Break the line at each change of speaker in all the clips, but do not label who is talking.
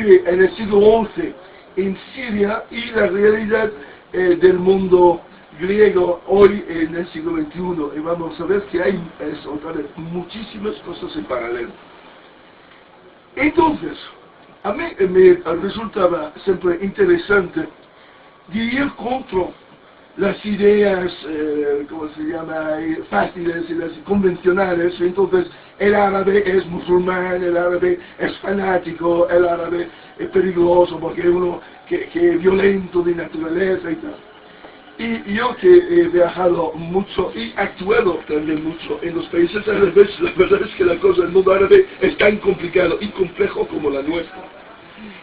vive en el siglo XI en Siria y la realidad del mundo griego hoy en el siglo XXI. Y vamos a ver que hay otra vez muchísimas cosas en paralelo. Entonces, a mí me resultaba siempre interesante ir contra las ideas, ¿cómo se llama?, fáciles y las convencionales. Entonces, el árabe es musulmán, el árabe es fanático, el árabe es peligroso porque es uno que es violento de naturaleza y tal. Y yo que he viajado mucho y actuado también mucho en los países árabes, la verdad es que la cosa del mundo árabe es tan complicado y complejo como la nuestra.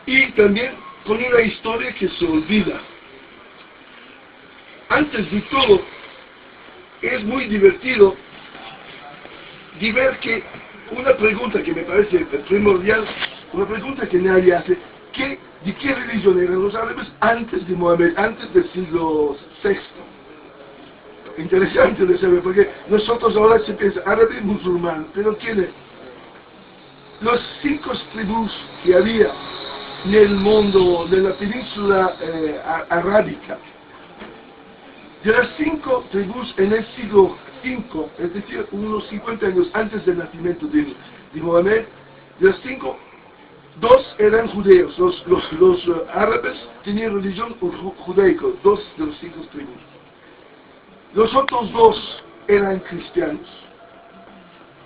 Y también con una historia que se olvida. Antes de todo, es muy divertido de ver que una pregunta que me parece primordial, una pregunta que nadie hace, ¿de qué religión eran los árabes antes de Mohammed, antes del siglo VI? Interesante de saber, porque nosotros ahora se piensa árabe y musulmán, pero ¿quién es? Los 5 tribus que había en el mundo de la península arábica, de las 5 tribus en el siglo V, es decir, unos 50 años antes del nacimiento de Mohammed, de las 5, 2 eran judeos. Los árabes tenían religión judaica, 2 de los 5 tribus. Los otros 2 eran cristianos.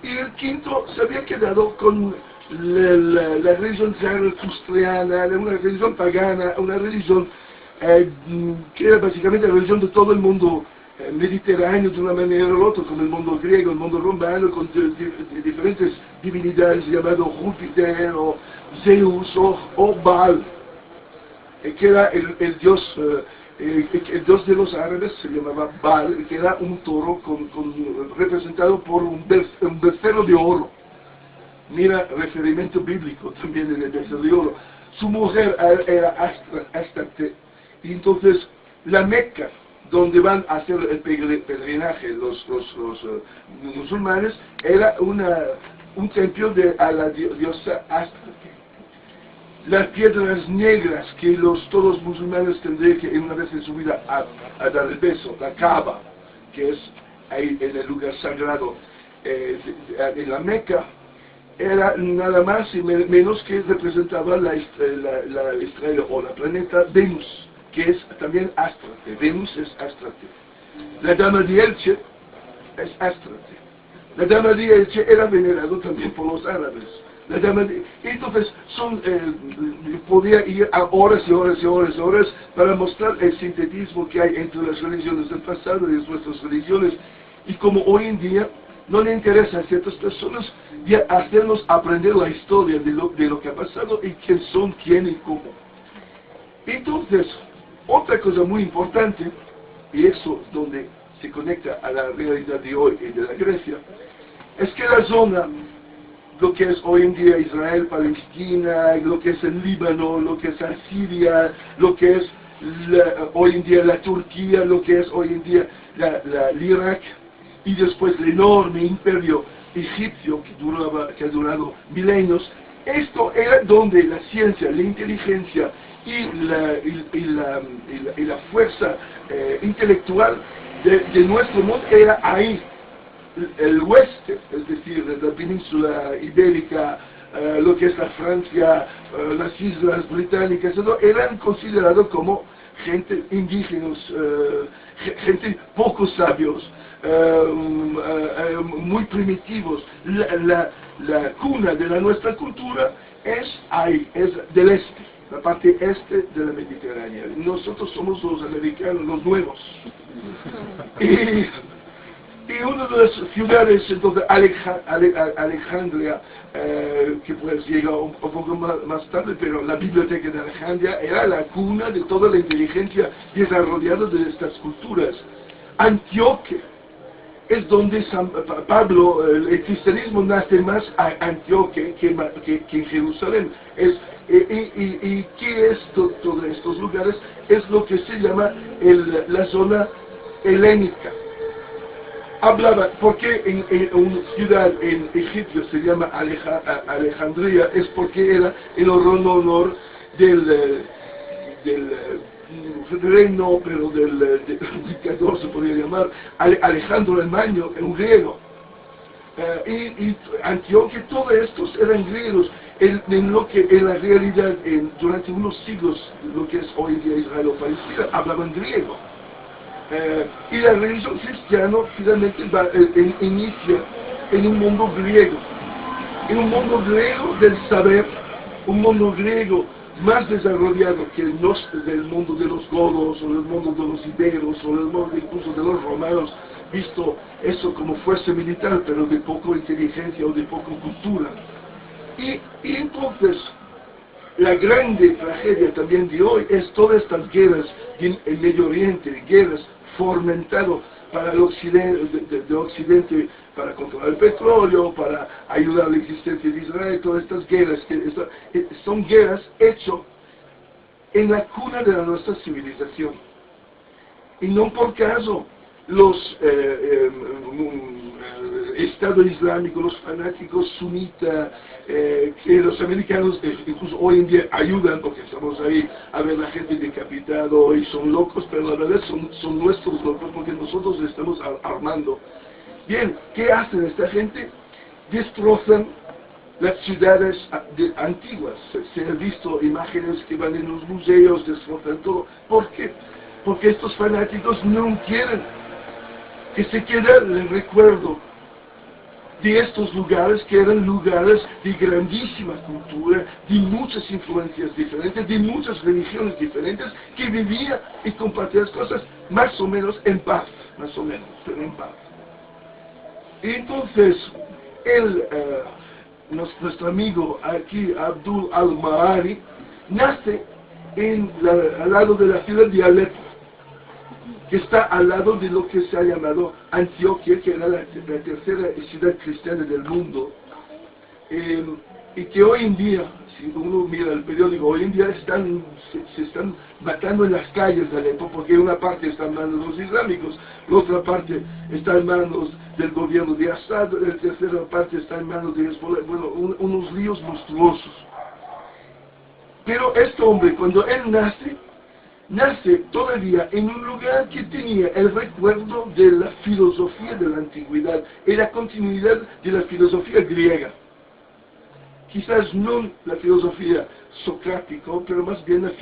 Y el quinto se había quedado con la religión zaratustriana, una religión pagana, una religión que era básicamente la religión de todo el mundo mediterráneo de una manera u otra, como el mundo griego, el mundo romano, con diferentes divinidades llamadas Júpiter o Zeus o Baal, que era el dios de los árabes, se llamaba Baal, que era un toro representado por un becerro de oro. Mira, referimiento bíblico también en el becerro de oro. Su mujer era Astarte. Y entonces la Meca, donde van a hacer el peregrinaje los musulmanes, era un templo a la diosa Astarte. Las piedras negras que todos los musulmanes tendrían que una vez en su vida a dar el beso, la Kaaba, que es ahí en el lugar sagrado en la Meca, era nada más y menos que representaba la estrella o la planeta Venus, que es también Astarte. Venus es Astarte. La dama de Elche es Astarte. La dama de Elche era venerado también por los árabes. Entonces podía ir a horas y horas y horas y horas para mostrar el sintetismo que hay entre las religiones del pasado y nuestras religiones, y como hoy en día no le interesa a ciertas personas ya hacernos aprender la historia de lo que ha pasado y quién son, quién y cómo. Entonces, otra cosa muy importante, y eso es donde se conecta a la realidad de hoy y de la Grecia, es que la zona, lo que es hoy en día Israel, Palestina, lo que es el Líbano, lo que es Siria, lo que es hoy en día la Turquía, lo que es hoy en día el Irak, y después el enorme imperio egipcio que ha durado milenios. Esto era donde la ciencia, la inteligencia y la fuerza intelectual de nuestro mundo era ahí. El oeste, es decir, la península ibérica, lo que es la Francia, las islas británicas, eran considerados como gente indígenas, gente poco sabios, muy primitivos. La cuna de nuestra cultura es ahí, es del este, la parte este de la Mediterránea. Nosotros somos los americanos, los nuevos. Y una de las ciudades, entonces, Alejandría, que pues llega un poco más tarde, pero la biblioteca de Alejandría era la cuna de toda la inteligencia desarrollada de estas culturas. Antioquia es donde Pablo, el cristianismo nace más a Antioquia que en Jerusalén. ¿Y qué es todos estos lugares? Es lo que se llama la zona helénica. hablaba, porque en una ciudad en Egipto se llama Alejandría, es porque era en honor del reino, pero del dictador se podría llamar, Alejandro el Magno, un griego. Y Antioquia, todos estos eran griegos, en lo que en la realidad durante unos siglos, lo que es hoy en día Israel o Palestina, hablaban griego. Y la religión cristiana finalmente inicia en un mundo griego del saber, un mundo griego más desarrollado que del mundo de los godos, o del mundo de los iberos, o del mundo incluso de los romanos, visto eso como fuerza militar, pero de poca inteligencia o de poca cultura. Y entonces, la grande tragedia también de hoy es todas estas guerras en el Medio Oriente, guerras fomentadas para el occidente, de Occidente, para controlar el petróleo, para ayudar a la existencia de Israel, todas estas guerras, son guerras hechas en la cuna de nuestra civilización. Y no por caso los Estado Islámico, los fanáticos sunitas, que los americanos incluso hoy en día ayudan, porque estamos ahí a ver la gente decapitada y son locos, pero la verdad son nuestros locos, porque nosotros les estamos armando. Bien, ¿qué hacen esta gente? Destrozan las ciudades antiguas. Se han visto imágenes que van en los museos, destrozan todo. ¿Por qué? Porque estos fanáticos no quieren que se quede el recuerdo de estos lugares, que eran lugares de grandísima cultura, de muchas influencias diferentes, de muchas religiones diferentes, que vivían y compartían las cosas más o menos en paz, más o menos, pero en paz. Entonces, nuestro amigo aquí, Abdul al-Ma'ari, nace al lado de la ciudad de Alepo, que está al lado de lo que se ha llamado Antioquia, que era la tercera ciudad cristiana del mundo, y que hoy en día, si uno mira el periódico, hoy en día se están matando en las calles de Alepo, porque una parte está en manos de los islámicos, la otra parte está en manos del gobierno de Assad, la tercera parte está en manos de Hezbollah, bueno, unos líos monstruosos. Pero este hombre, cuando él nace todavía en un lugar que tenía el recuerdo de la filosofía de la antigüedad y la continuidad de la filosofía griega. Quizás no la filosofía socrática, pero más bien la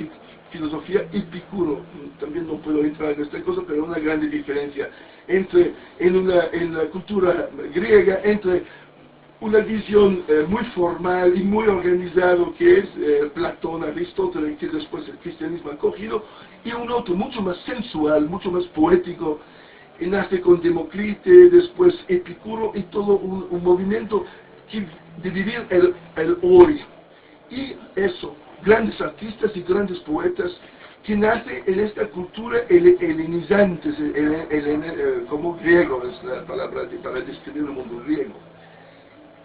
filosofía epicuro. También no puedo entrar en esta cosa, pero una gran diferencia en la cultura griega, entre una visión muy formal y muy organizada que es Platón, Aristóteles, que después el cristianismo ha cogido, y un otro mucho más sensual, mucho más poético, y nace con Demócrito, después Epicuro, y todo un movimiento de vivir el hoy. Y eso, grandes artistas y grandes poetas que nace en esta cultura helenizante, como griego es la palabra para describir el mundo griego.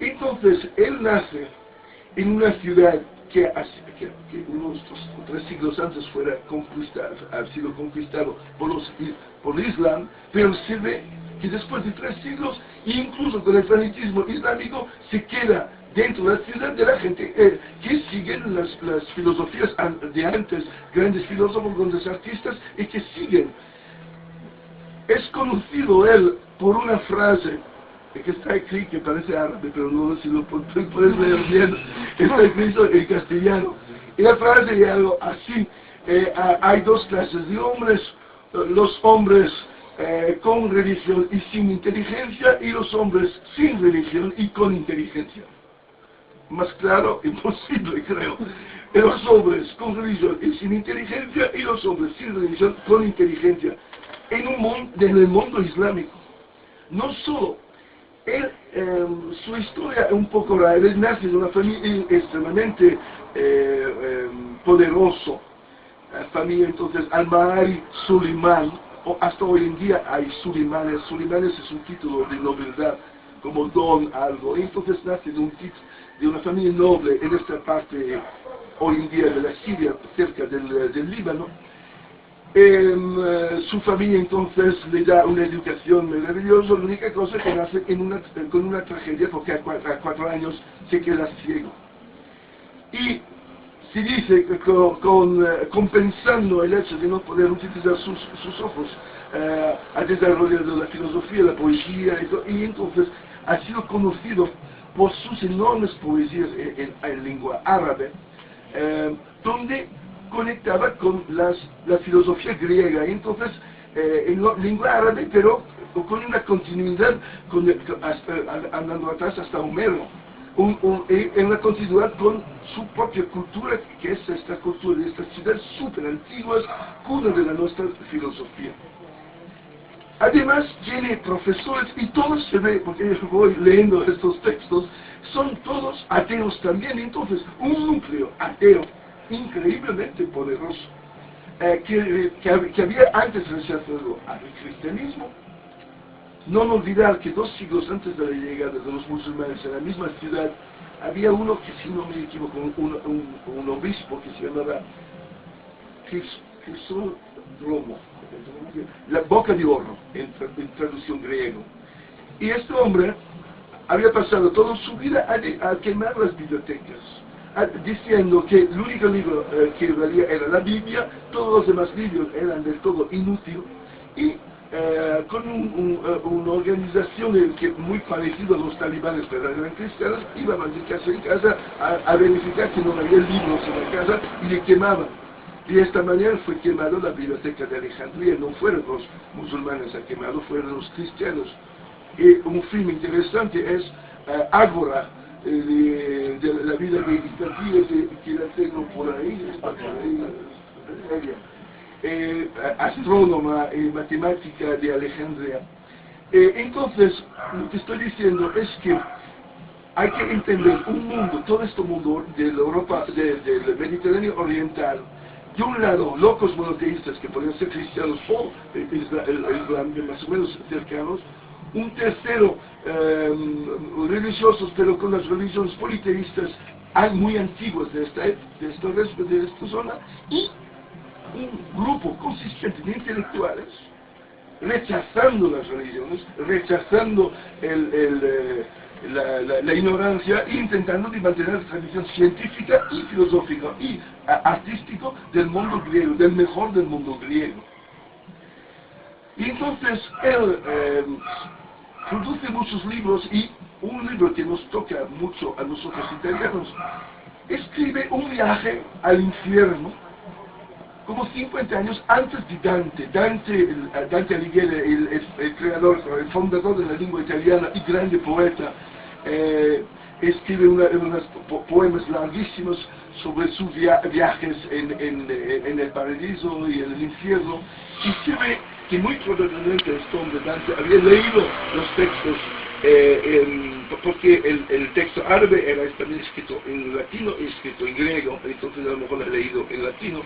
Entonces, él nace en una ciudad que unos 3 siglos antes ha sido conquistado por el Islam, pero se ve que después de 3 siglos, incluso con el fanatismo islámico, se queda dentro de la ciudad de la gente que siguen las filosofías de antes, grandes filósofos, grandes artistas, y que siguen. Es conocido él por una frase que está escrito, que parece árabe, pero no sé si lo puedes leer bien, está escrito en castellano. Y la frase es algo así: hay 2 clases de hombres, los hombres con religión y sin inteligencia, y los hombres sin religión y con inteligencia. Más claro, imposible, creo. Los hombres con religión y sin inteligencia, y los hombres sin religión con inteligencia. En el mundo islámico. No solo su historia es un poco rara. Él nace de una familia extremadamente poderosa, familia entonces Al-Ma'ari Suleiman, o hasta hoy en día hay Suleimanes. Suleimanes es un título de nobleza, como don algo. Entonces nace de una familia noble en esta parte hoy en día de la Siria, cerca del Líbano. Su familia entonces le da una educación maravillosa, la única cosa que nace con una tragedia porque a 4 años se queda ciego. Y se dice que compensando el hecho de no poder utilizar sus ojos, ha desarrollado la filosofía, la poesía, y entonces ha sido conocido por sus enormes poesías en lengua árabe, donde conectaba con la filosofía griega, y entonces en lengua árabe, pero con una continuidad, andando atrás hasta Homero, en una continuidad con su propia cultura, que es esta cultura de estas ciudades súper antiguas, cuna de la nuestra filosofía. Además tiene profesores, y todos se ve, porque yo voy leyendo estos textos, son todos ateos también, entonces un núcleo ateo increíblemente poderoso, que había antes rechazado al cristianismo. No olvidar que 2 siglos antes de la llegada de los musulmanes en la misma ciudad, había uno que, si no me equivoco, un obispo que se llamaba Crisólomo, la boca de oro, en traducción griego. Y este hombre había pasado toda su vida a quemar las bibliotecas, diciendo que el único libro que valía era la Biblia, todos los demás libros eran del todo inútiles, y con una organización que muy parecida a los talibanes, pero eran cristianos, iban de casa en casa a verificar que no había libros en la casa y le quemaban. Y de esta manera fue quemada la biblioteca de Alejandría. No fueron los musulmanes a quemarlo, fueron los cristianos. Y un film interesante es Ágora, de la vida de Italia, que la tengo por ahí, astrónoma y matemática de Alejandría. Entonces, lo que estoy diciendo es que hay que entender un mundo, todo este mundo de la Europa, del Mediterráneo Oriental. De un lado, locos monoteístas que podrían ser cristianos o más o menos cercanos. Un tercero, religiosos, pero con las religiones politeístas muy antiguas de esta zona. Y un grupo consistente de intelectuales rechazando las religiones, rechazando la ignorancia, e intentando mantener la tradición científica y filosófica y artístico del mundo griego, del mejor del mundo griego. Y entonces él produce muchos libros, y un libro que nos toca mucho a nosotros italianos, escribe un viaje al infierno como 50 años antes de Dante Alighieri, el creador, el fundador de la lengua italiana y grande poeta. Escribe unos poemas larguísimos sobre sus viajes en el paraíso y en el infierno, y se ve que muy probablemente este hombre Dante había leído los textos, porque el texto árabe era también escrito en latino y escrito en griego, entonces a lo mejor lo ha leído en latino,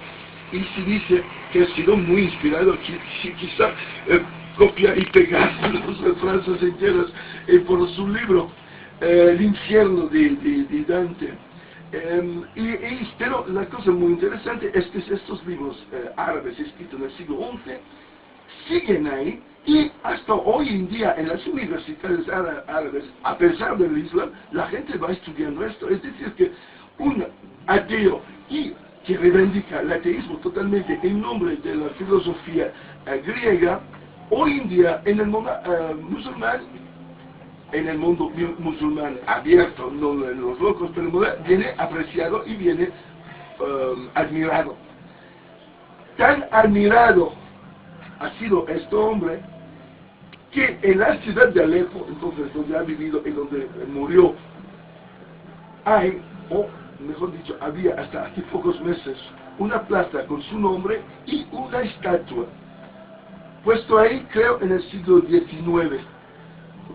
y se dice que ha sido muy inspirado, quizá copia y pegar las frases enteras por su libro, El infierno de Dante. Pero la cosa muy interesante es que estos libros árabes escritos en el siglo XI siguen ahí, y hasta hoy en día en las universidades árabes, a pesar del Islam, la gente va estudiando esto. Es decir, que un ateo y que reivindica el ateísmo totalmente en nombre de la filosofía griega, hoy en día en el mundo musulmán, en el mundo musulmán abierto, no en los locos, pero viene apreciado y viene admirado. Tan admirado ha sido este hombre que en la ciudad de Alepo, entonces donde ha vivido y donde murió, hay, o mejor dicho, había hasta hace pocos meses, una plaza con su nombre y una estatua, puesto ahí, creo, en el siglo XIX,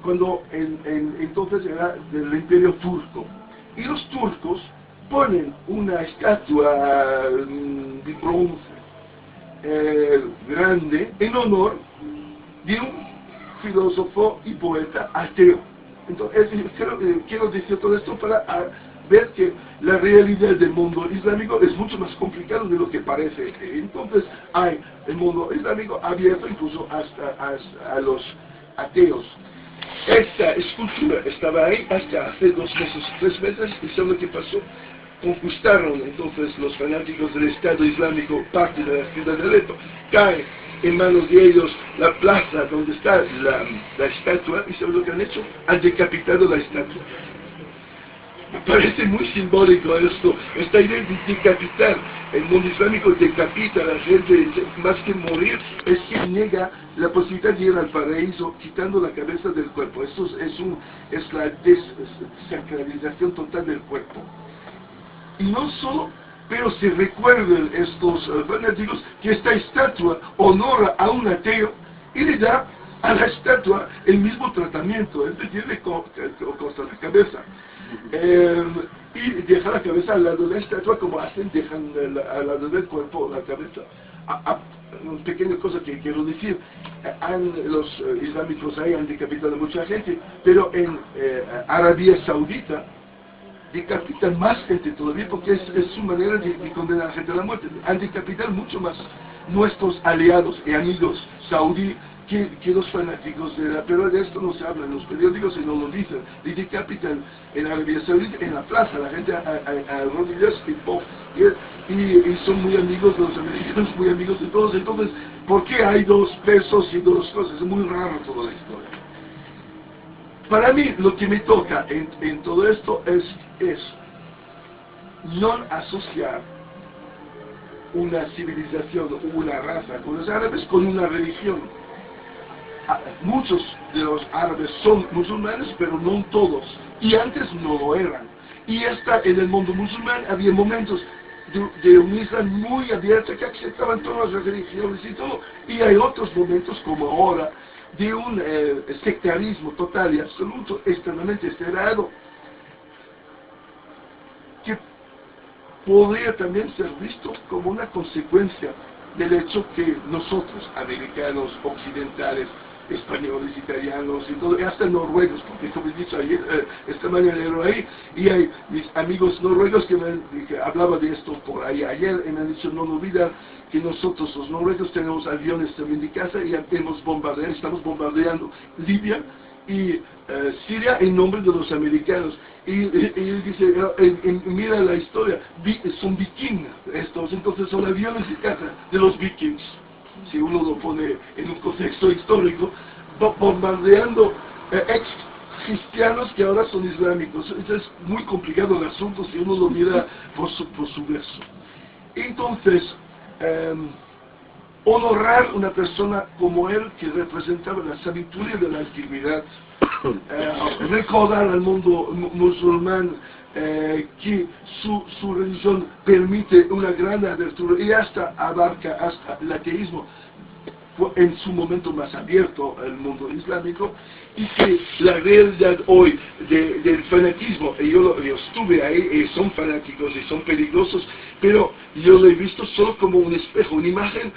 cuando entonces era del Imperio Turco. Y los turcos ponen una estatua de bronce grande en honor de un filósofo y poeta ateo. Entonces, quiero decir todo esto para ver que la realidad del mundo islámico es mucho más complicado de lo que parece. Entonces hay el mundo islámico abierto incluso hasta a los ateos. Esta escultura estaba ahí hasta hace 2 meses, 3 meses, y ¿saben lo que pasó? Conquistaron entonces los fanáticos del Estado Islámico parte de la ciudad de Alepo, cae en manos de ellos la plaza donde está la estatua, y ¿saben lo que han hecho? Han decapitado la estatua. Me parece muy simbólico esto, esta idea de decapitar. El mundo islámico decapita a la gente, más que morir, es que niega la posibilidad de ir al paraíso quitando la cabeza del cuerpo. Esto es la desacralización total del cuerpo. Y no solo, pero se recuerdan estos fanáticos que esta estatua honora a un ateo y le da a la estatua el mismo tratamiento, es decir, le corta la cabeza. Y deja la cabeza al lado de la estatua, como hacen, dejan al lado del cuerpo la cabeza. Una pequeña cosa que quiero decir, los islámicos ahí han decapitado a mucha gente, pero en Arabia Saudita decapitan más gente todavía, porque es su manera de condenar a la gente a la muerte. Han decapitado mucho más nuestros aliados y amigos saudíes que los fanáticos pero de esto no se habla en los periódicos y no lo dicen. Y decapitan en Arabia Saudita, en la plaza, la gente a rodillas y son muy amigos de los americanos, muy amigos de todos. Entonces, ¿por qué hay 2 pesos y 2 cosas? Es muy raro toda la historia. Para mí, lo que me toca en todo esto es no asociar una civilización o una raza con los árabes con una religión. Muchos de los árabes son musulmanes, pero no todos, y antes no lo eran. Y en el mundo musulmán había momentos de un Islam muy abierto que aceptaban todas las religiones y todo, y hay otros momentos como ahora de un sectarismo total y absoluto, extremadamente cerrado, que podría también ser visto como una consecuencia del hecho que nosotros, americanos, occidentales, españoles, italianos y todo, y hasta noruegos, porque como he dicho ayer, esta mañana era ahí, y hay mis amigos noruegos que hablaba de esto por ahí ayer, y me han dicho, no olvidar que nosotros los noruegos tenemos aviones también de casa y estamos bombardeando Libia y Siria en nombre de los americanos. Y él dice, mira la historia, son vikingos estos, entonces son aviones de caza de los vikings, si uno lo pone en un contexto histórico, bombardeando ex cristianos que ahora son islámicos. Es muy complicado el asunto si uno lo mira por su verso. Entonces, honorar una persona como él, que representaba la sabiduría de la antigüedad, recordar al mundo musulmán que su religión permite una gran abertura y hasta abarca hasta el ateísmo en su momento más abierto al mundo islámico, y que la realidad hoy del fanatismo, y yo estuve ahí, y son fanáticos y son peligrosos, pero yo lo he visto solo como un espejo, una imagen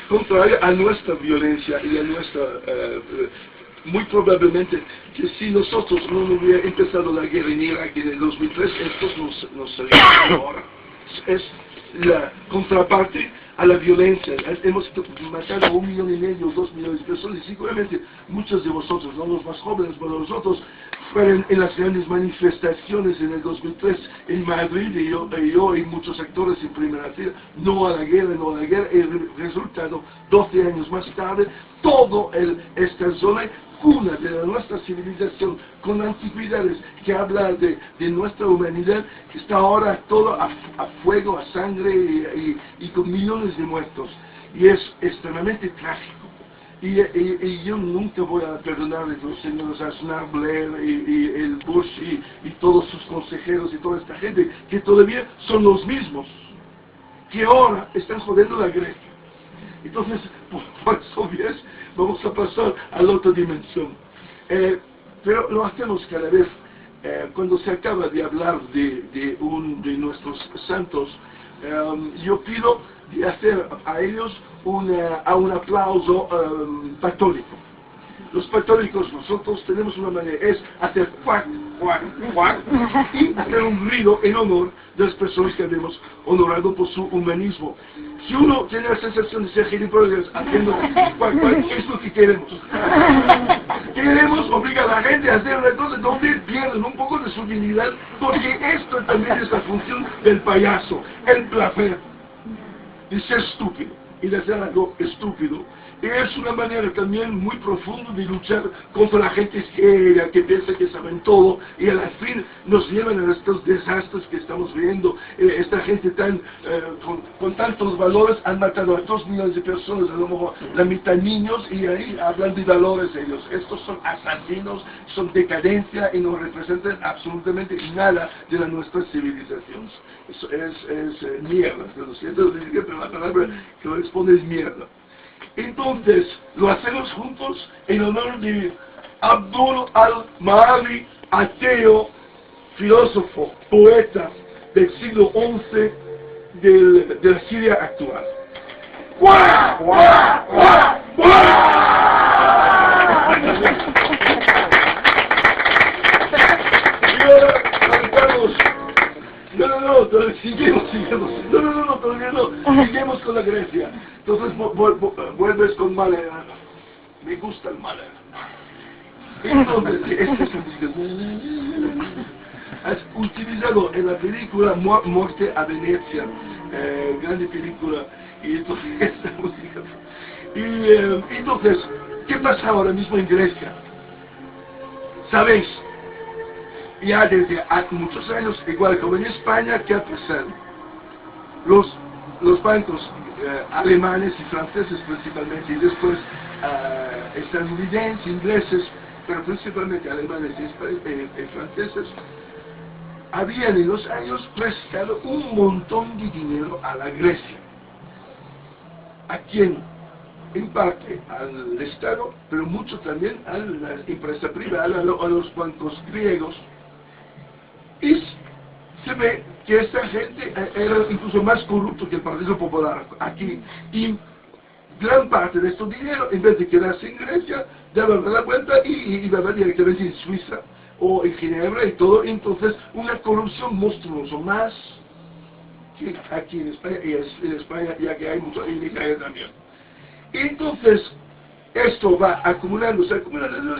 contraria a nuestra violencia y a nuestra muy probablemente que si nosotros no hubiera empezado la guerra en Irak en el 2003, estos no serían ahora. Es la contraparte a la violencia. Hemos matado a 1,5 millones, 2 millones de personas, y seguramente muchos de vosotros, no los más jóvenes, pero los otros, fueron en las grandes manifestaciones en el 2003 en Madrid, y yo y muchos actores en primera fila, no a la guerra, el resultado, 12 años más tarde, todo esta zona, cuna de nuestra civilización, con antigüedades que habla de nuestra humanidad, que está ahora todo a fuego, a sangre y con millones de muertos, y es extremadamente trágico. Y yo nunca voy a perdonar a los señores Aznar, Blair y el Bush y todos sus consejeros y toda esta gente, que todavía son los mismos, que ahora están jodiendo la Grecia. Entonces, por eso vamos a pasar a la otra dimensión. Pero lo hacemos cada vez, cuando se acaba de hablar de nuestros santos, yo pido de hacer a ellos un aplauso católico. Los católicos, nosotros tenemos una manera, es hacer cuac, cuac, cuac, y hacer un ruido en honor de las personas que habíamos honorado por su humanismo. Si uno tiene la sensación de ser gilipollas haciendo cuac, cuac, ¿qué es lo que queremos? Queremos obligar a la gente a hacer una cosa donde pierden un poco de su dignidad, porque esto también es la función del payaso, el placer de ser estúpido y de hacer algo estúpido. Es una manera también muy profunda de luchar contra la gente seria que piensa que saben todo y al fin nos llevan a estos desastres que estamos viendo. Esta gente con tantos valores han matado a 2 millones de personas, a lo mejor la mitad niños, y ahí hablan de valores ellos. Estos son asesinos, son decadencia y no representan absolutamente nada de la nuestra civilización. Eso es mierda, lo siento, pero la palabra que responde es mierda. Entonces, lo hacemos juntos en honor de Abdul al-Mahdi, ateo, filósofo, poeta del siglo XI de la Siria actual. ¡Guau! ¡Guau! ¡Guau! ¡Guau! Seguimos con la Grecia. Entonces vuelves con Mahler. Me gusta el Mahler. Entonces, este es un has utilizado en la película Muerte a Venecia, grande película, y entonces esta música. Y entonces, ¿qué pasa ahora mismo en Grecia? ¿Sabéis? Ya desde hace muchos años, igual como en España, ¿qué ha pasado? Los bancos alemanes y franceses principalmente, y después estadounidenses, ingleses, pero principalmente alemanes y franceses, habían en los años prestado un montón de dinero a la Grecia. ¿A quién? En parte al Estado, pero mucho también a la empresa privada, a los bancos griegos. Y se ve que esta gente era incluso más corrupto que el Partido Popular aquí, y gran parte de este dinero, en vez de quedarse en Grecia, daba la vuelta y iba directamente en Suiza o en Ginebra y todo. Entonces una corrupción monstruosa, más que aquí en España, y en España ya que hay mucho, y en Italia también. Entonces esto va acumulándose,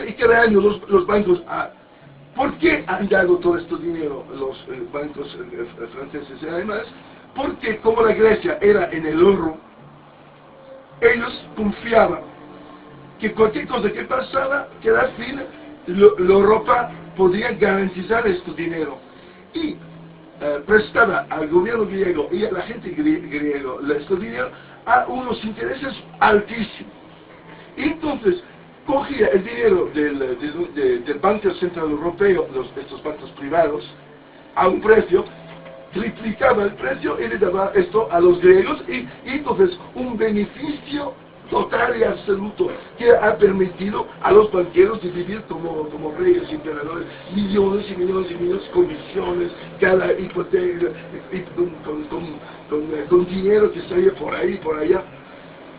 y cada año los bancos ¿por qué han dado todo este dinero los bancos franceses y alemanes? Porque como la Grecia era en el euro, ellos confiaban que cualquier cosa que pasaba, que al fin la Europa podía garantizar este dinero. Y prestaba al gobierno griego y a la gente griega este dinero a unos intereses altísimos. Y entonces, cogía el dinero del Banco Central Europeo, estos bancos privados, a un precio, triplicaba el precio y le daba esto a los griegos, y entonces un beneficio total y absoluto que ha permitido a los banqueros de vivir como reyes, emperadores, millones y millones y millones de comisiones, cada hipoteca, con dinero que salía por ahí y por allá.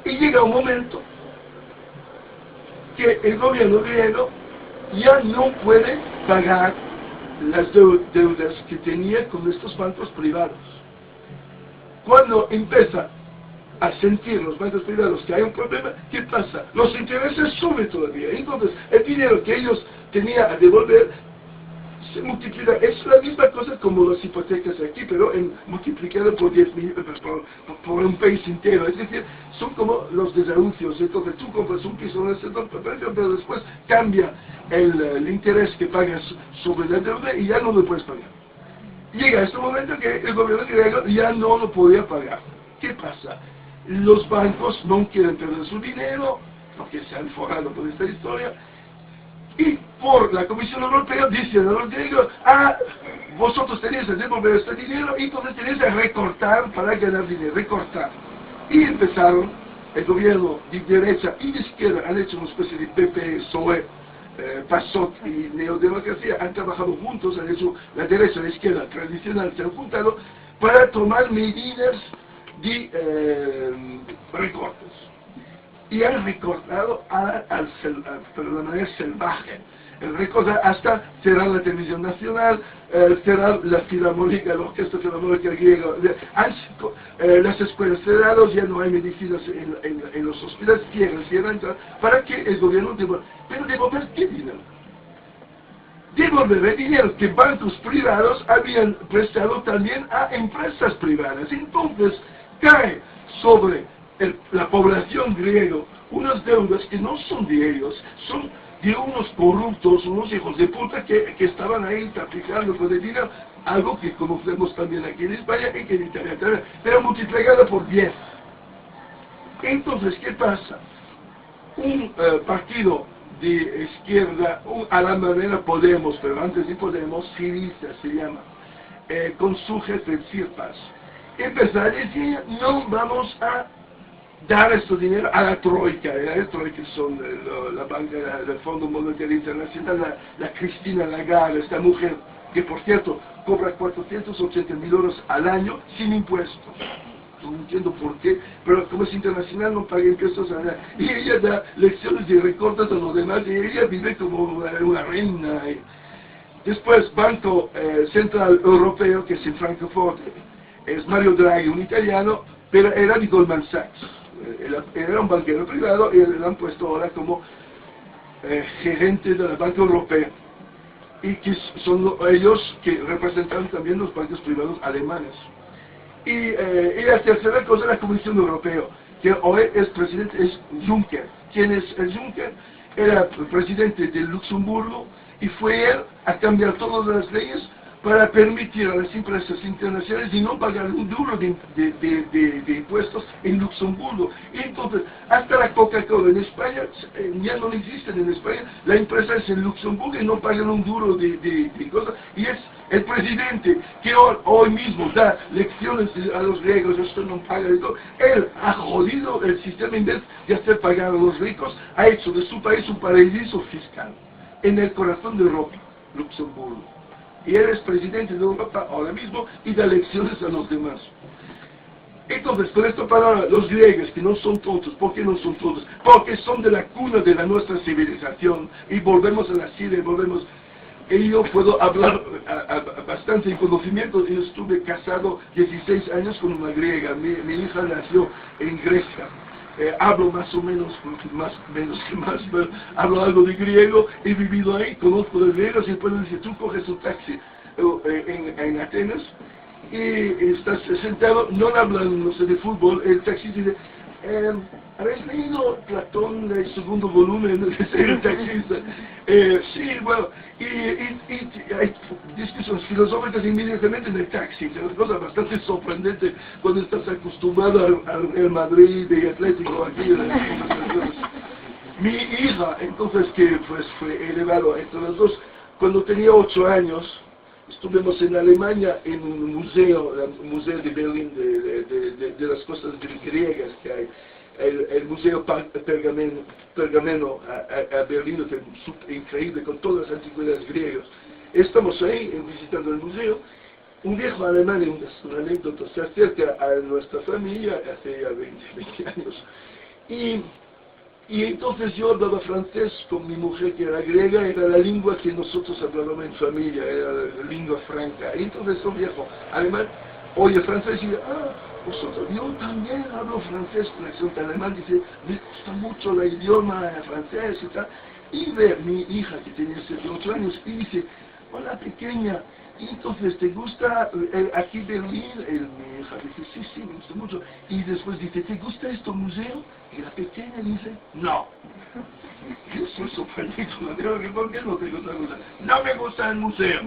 Y llega un momento que el gobierno griego ya no puede pagar las deudas que tenía con estos bancos privados. Cuando empieza a sentir los bancos privados que hay un problema, ¿qué pasa? Los intereses suben todavía. Entonces, el dinero que ellos tenían a devolver se multiplica. Es la misma cosa como las hipotecas aquí, pero multiplicado por 10.000, por un país entero. Es decir, son como los desahucios. Entonces tú compras un piso en ese precio, pero después cambia el interés que pagas sobre la deuda y ya no lo puedes pagar. Llega este momento que el gobierno griego ya no lo podía pagar. ¿Qué pasa? Los bancos no quieren perder su dinero, porque se han forrado por esta historia, y por la Comisión Europea dicen a los griegos: vosotros tenéis que devolver este dinero, y entonces tenéis que recortar para ganar dinero, recortar. Y empezaron, el gobierno de derecha y de izquierda han hecho una especie de PP, PSOE, PASOK y Neodemocracia, han trabajado juntos, han hecho la derecha y la izquierda tradicional, se han juntado para tomar medidas de recortes. y han recortado pero de manera salvaje. Recordar hasta cerrar la televisión nacional, cerrar la filarmónica, la orquesta filarmónica griega, las escuelas cerradas, ya no hay medicinas en los hospitales, cierran, para que el gobierno devolver qué dinero. Devolver el dinero que bancos privados habían prestado también a empresas privadas. Entonces cae sobre la población griega unas deudas que no son de ellos, son de unos corruptos, unos hijos de puta que estaban ahí traficando con el dinero, algo que conocemos también aquí en España y que en Italia también, pero multiplicado por 10. Entonces, ¿qué pasa? Un partido de izquierda, a la manera Podemos, pero antes de Podemos, Syriza se llama, con su jefe Tsipras, empezó a decir, no vamos a dar este dinero a la Troika. La Troika son la banca del Fondo Monetario Internacional, la Cristina Lagarde, esta mujer que por cierto cobra 480.000 euros al año sin impuestos. No entiendo por qué, pero como es internacional no paga impuestos a nada. Y ella da lecciones de recortes a los demás y ella vive como una reina. Después, Banco Central Europeo, que es en Frankfurt, es Mario Draghi, un italiano, pero era de Goldman Sachs. Era un banquero privado y le han puesto ahora como gerente de la Banca Europea. Y que son ellos que representan también los bancos privados alemanes. Y la tercera cosa es la Comisión Europea, que hoy es presidente, es Juncker. ¿Quién es el Juncker? Era el presidente de Luxemburgo y fue él a cambiar todas las leyes para permitir a las empresas internacionales de no pagar un duro de impuestos en Luxemburgo. Y entonces, hasta la Coca-Cola en España, ya no existen en España, la empresa es en Luxemburgo y no pagan un duro de cosas, y es el presidente que hoy mismo da lecciones a los griegos, esto no paga de todo. Él ha jodido el sistema, en vez de hacer pagar a los ricos, ha hecho de su país un paraíso fiscal, en el corazón de Europa, Luxemburgo. Y él es presidente de Europa ahora mismo y da lecciones a los demás. Entonces, con esta palabra, los griegos, que no son tontos, ¿por qué no son tontos? Porque son de la cuna de nuestra civilización, y volvemos a la Siria, y yo puedo hablar bastante en conocimiento. Yo estuve casado 16 años con una griega, mi hija nació en Grecia. Hablo más o menos, pero hablo algo de griego, he vivido ahí, conozco de griegos, y después me dice, tú coges un taxi en Atenas, y estás sentado, no hablan, no sé, de fútbol, el taxi dice, ¿habéis leído Platón, el segundo volumen? El taxista, sí, bueno, y hay discusiones filosóficas inmediatamente en el taxi, es una cosa bastante sorprendente cuando estás acostumbrado al Real Madrid y Atlético aquí. Mi hija, entonces, que pues fue elevado entre los dos, cuando tenía 8 años, estuvimos en Alemania en un museo de Berlín, de las cosas griegas que hay. El Museo Pergameno a Berlín, que es increíble, con todas las antigüedades griegas. Estamos ahí visitando el museo. Un viejo alemán, una anécdota, se acerca a nuestra familia hace ya 20 años. Y entonces yo hablaba francés con mi mujer, que era griega, era la lengua que nosotros hablábamos en familia, era la lengua franca. Y entonces un viejo alemán oye francés y dice, vosotros, yo también hablo francés, con acento alemán, dice, me gusta mucho el idioma francés y tal. Y ve mi hija, que tenía 7 u 8 años, y dice, hola pequeña, y entonces, ¿te gusta aquí Berlín? Mi hija dice, sí, me gusta mucho. Y después dice, ¿te gusta este museo? Y la pequeña dice, no. Yo soy sorprendido, ¿por qué no te gusta el museo? No me gusta el museo.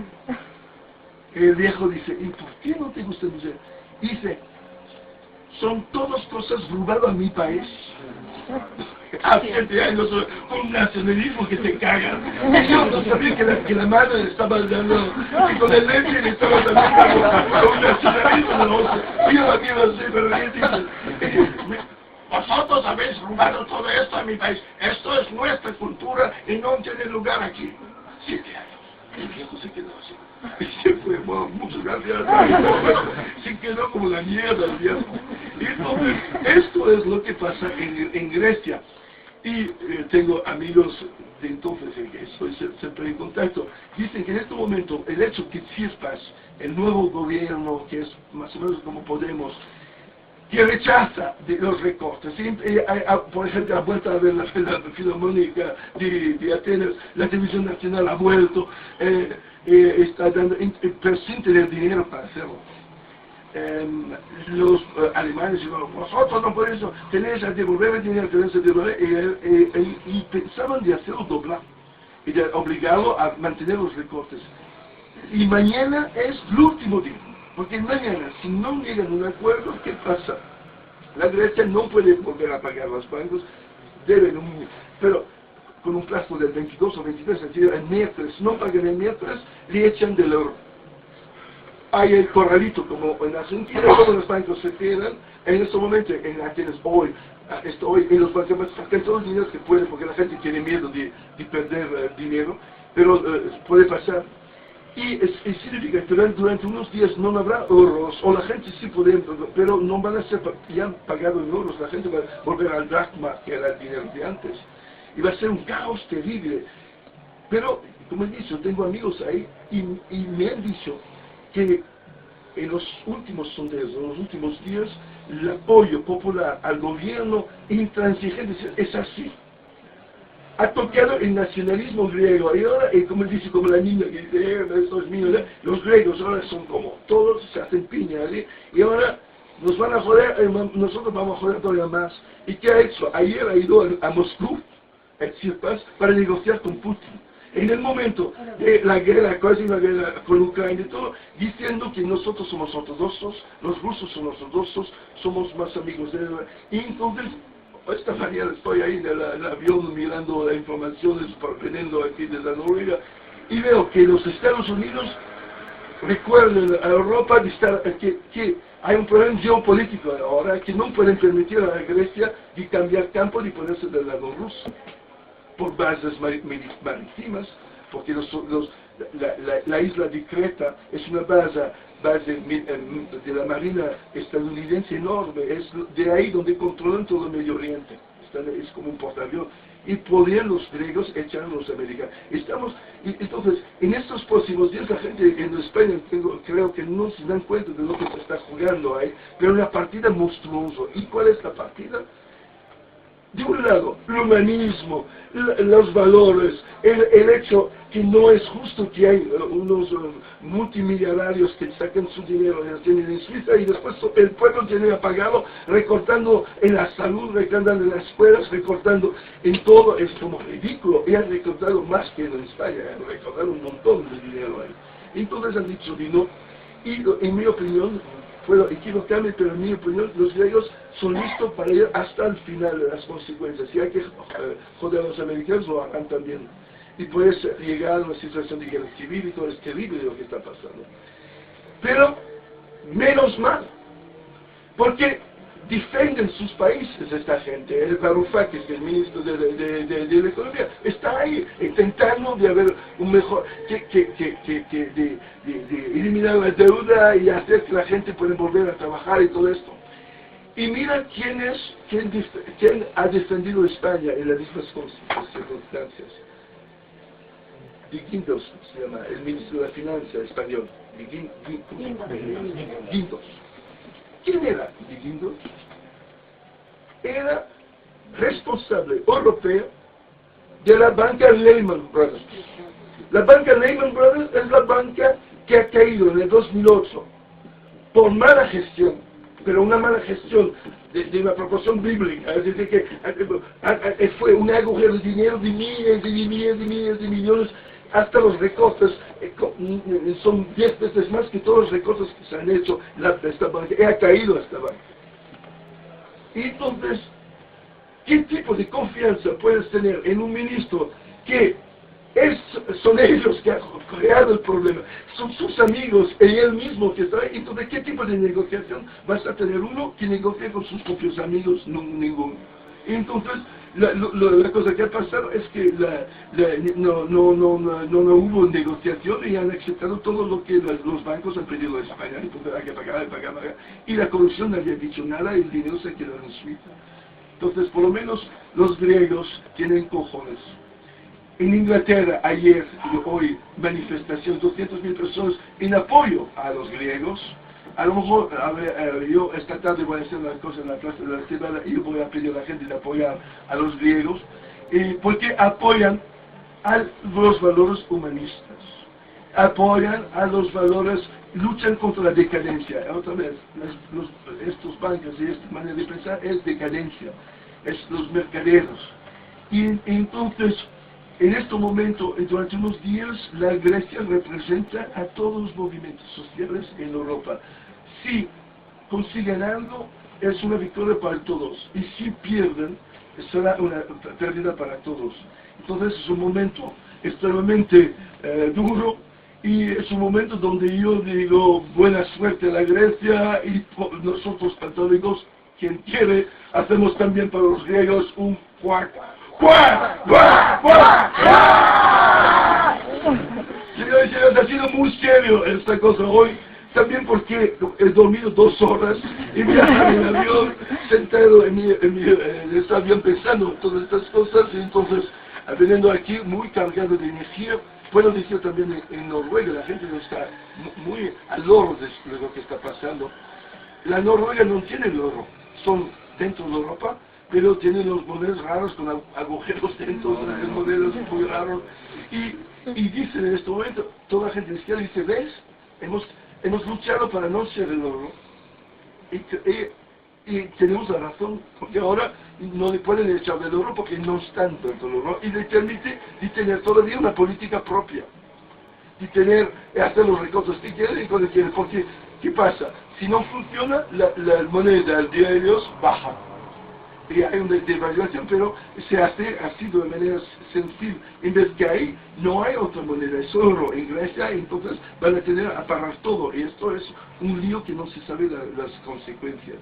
El viejo dice, ¿y por qué no te gusta el museo? Dice, son todas cosas robadas a mi país. A 7 años, un nacionalismo que te caga. Yo no sabía que la madre le estaba dando, que con el leche le estaba dando un nacionalismo. No, yo la quiero así, pero ¿qué dice? Vosotros habéis robado todo esto a mi país. Esto es nuestra cultura y no tiene lugar aquí. 7 años. El viejo se quedó así. Y se fue, bueno, muchas gracias. Se quedó como la mierda el viejo. Entonces, esto es lo que pasa en Grecia. Y tengo amigos de entonces en que estoy siempre en contacto. Dicen que en este momento el hecho que Tsipras, el nuevo gobierno, que es más o menos como Podemos, que rechaza de los recortes. Por ejemplo, ha vuelto a ver la Filarmónica de Atenas, la Televisión Nacional ha vuelto, está dando, pero sin tener dinero para hacerlo. Los alemanes dicen, vosotros no podéis, tenéis que devolver el dinero, tenéis que devolver, y pensaban de hacerlo doblar, y de obligarlo a mantener los recortes. Y mañana es el último día. Porque mañana, si no llegan a un acuerdo, ¿qué pasa? La Grecia no puede volver a pagar los bancos, deben pero con un plazo del 22 o 23, es decir, el miércoles, no pagan el miércoles, le echan del euro. Hay el corralito, como en Argentina, todos los bancos se quedan, en este momento, en Atenas, hoy, en los bancos sacan todos los dineros que pueden, porque la gente tiene miedo de perder dinero, pero puede pasar. Y significa que durante unos días no habrá ahorros, o la gente sí puede, pero no van a ser ya pagado en euros, la gente va a volver al dracma, que era el dinero de antes. Y va a ser un caos terrible. Pero, como he dicho, tengo amigos ahí, y me han dicho que en los últimos sondeos, en los últimos días, el apoyo popular al gobierno intransigente es así. Ha tocado el nacionalismo griego, y ahora, como dice, como la niña que dice, estos niños, los griegos ahora son como todos, se hacen piña, ¿sí? Y ahora nos van a joder, nosotros vamos a joder todavía más. ¿Y qué ha hecho? Ayer ha ido a Moscú, a Tsipras, para negociar con Putin. En el momento de la guerra, casi la guerra con Ucrania y todo, diciendo que nosotros somos ortodoxos, los rusos son ortodoxos, somos más amigos de él. Y entonces, esta mañana estoy ahí en el avión mirando las informaciones, veniendo aquí de la Noruega, y veo que los Estados Unidos recuerdan a Europa de que hay un problema geopolítico ahora, que no pueden permitir a la Grecia de cambiar campo y ponerse del lado ruso, por bases marítimas, porque la isla de Creta es una base de la marina estadounidense enorme, es de ahí donde controlan todo el Medio Oriente, es como un portaavión, y podrían los griegos echar a los americanos. Entonces, en estos próximos días la gente en España creo que no se dan cuenta de lo que se está jugando ahí, pero una partida monstruosa. ¿Y cuál es la partida? De un lado, el humanismo, los valores, el hecho que no es justo que hay unos multimillonarios que sacan su dinero y tienen en Suiza y después el pueblo tiene que pagarlo recortando en la salud, recortando en las escuelas, recortando en todo, es como ridículo. Y han recortado más que en España, han recortado un montón de dinero ahí. Entonces han dicho que no, y en mi opinión, puedo equivocarme, pero en mi opinión, los griegos son listos para ir hasta el final de las consecuencias. Si hay que joder a los americanos, lo harán también. Y puedes llegar a una situación de guerra civil y todo es terrible lo que está pasando. Pero, menos mal, porque defienden sus países esta gente. El Varoufakis, el ministro de la Economía, está ahí intentando de haber un mejor, de eliminar la deuda y hacer que la gente pueda volver a trabajar y todo esto. Y mira quién ha defendido a España en las mismas circunstancias. De Guindos se llama, el ministro de la Finanza español. Guindos. ¿Quién era de Guindos? Era responsable europeo de la banca Lehman Brothers. La banca Lehman Brothers es la banca que ha caído en el 2008 por mala gestión, pero una mala gestión de una proporción bíblica, es decir, que fue un agujero de dinero de miles de millones, hasta los recortes, son 10 veces más que todos los recortes que se han hecho esta banca, y ha caído esta banca. Y entonces, ¿qué tipo de confianza puedes tener en un ministro que son ellos que han creado el problema, son sus amigos y él mismo que está ahí? Entonces, ¿qué tipo de negociación vas a tener uno que negocie con sus propios amigos? No, ninguno. Entonces, La cosa que ha pasado es que no hubo negociación y han aceptado todo lo que los bancos han pedido a España, entonces hay que pagar, y la corrupción no había dicho nada y el dinero se quedó en Suiza. Entonces, por lo menos los griegos tienen cojones. En Inglaterra, ayer y hoy, manifestación, 200.000 personas en apoyo a los griegos. A lo mejor, yo esta tarde voy a hacer una cosa en la Plaza de la Cebada y voy a pedir a la gente de apoyar a los griegos, porque apoyan a los valores humanistas, apoyan a los valores, luchan contra la decadencia. Otra vez, estos bancos y esta manera de pensar es decadencia, es los mercaderos. Y entonces, en este momento, durante unos días, la Grecia representa a todos los movimientos sociales en Europa. Si consiguen algo, es una victoria para todos. Y si pierden, será una pérdida para todos. Entonces es un momento extremadamente duro, y es un momento donde yo digo buena suerte a la Grecia, y nosotros católicos, quien quiere, hacemos también para los griegos un cuac. Señores y señores, ha sido muy serio esta cosa hoy, también porque he dormido 2 horas y viajado en el avión, sentado en este avión pensando en todas estas cosas, y entonces veniendo aquí muy cargado de energía. Puedo decir también en Noruega, la gente no está muy al oro de lo que está pasando. La Noruega no tiene el oro, son dentro de Europa, pero tienen los monedas raros con agujeros dentro, monedas muy raros, y dicen en este momento, toda la gente de izquierda dice, ¿ves? Hemos luchado para no ser el oro, y tenemos la razón, porque ahora no le pueden echar del oro porque no están dentro del oro, y le permite de tener todavía una política propia, de hacer los recortes que quieren y cuando quieren, porque ¿qué pasa? Si no funciona, la moneda de ellos baja. Y hay una devaluación, pero se hace así de manera sencilla. En vez que ahí no hay otra moneda, es oro en Grecia, y entonces van a tener a parar todo. Y esto es un lío que no se sabe las consecuencias.